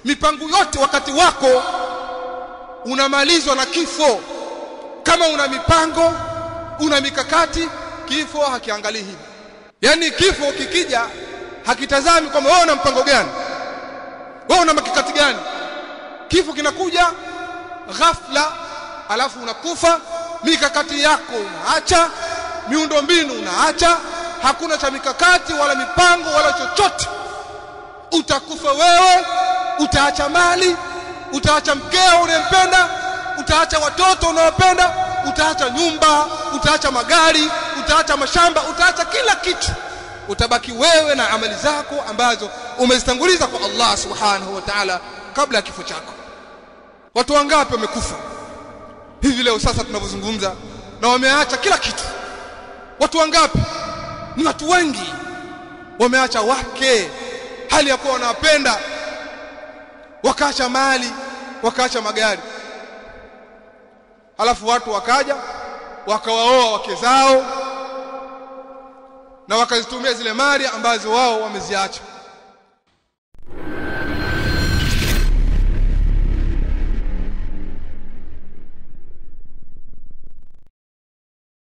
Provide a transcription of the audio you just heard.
Mipango yote wakati wako unamalizwa na kifo. Kama una mipango, una mikakati, kifo hakiangalii hivi. Yani kifo kikija hakitazami kwamba wewe una mpango gani, wewe una mikakati gani. Kifo kinakuja ghafla, alafu unakufa. Mikakati yako unaacha, miundombinu unaacha, hakuna cha mikakati wala mipango wala chochote. Utakufa wewe, utaacha mali, utaacha mkeo unayempenda, utaacha watoto unaowapenda, utaacha nyumba, utaacha magari, utaacha mashamba, utaacha kila kitu. Utabaki wewe na amali zako ambazo umezitanguliza kwa Allah subhanahu wa ta'ala kabla ya kifo chako. Watu wangapi wamekufa hivi leo sasa tunavyozungumza na wameacha kila kitu? Watu wangapi? Ni watu wengi wameacha wake hali ya kuwa wanapenda, wakaacha mali, wakaacha magari. Alafu watu wakaja wakawaoa wake zao na wakazitumia zile mali ambazo wao wameziacha.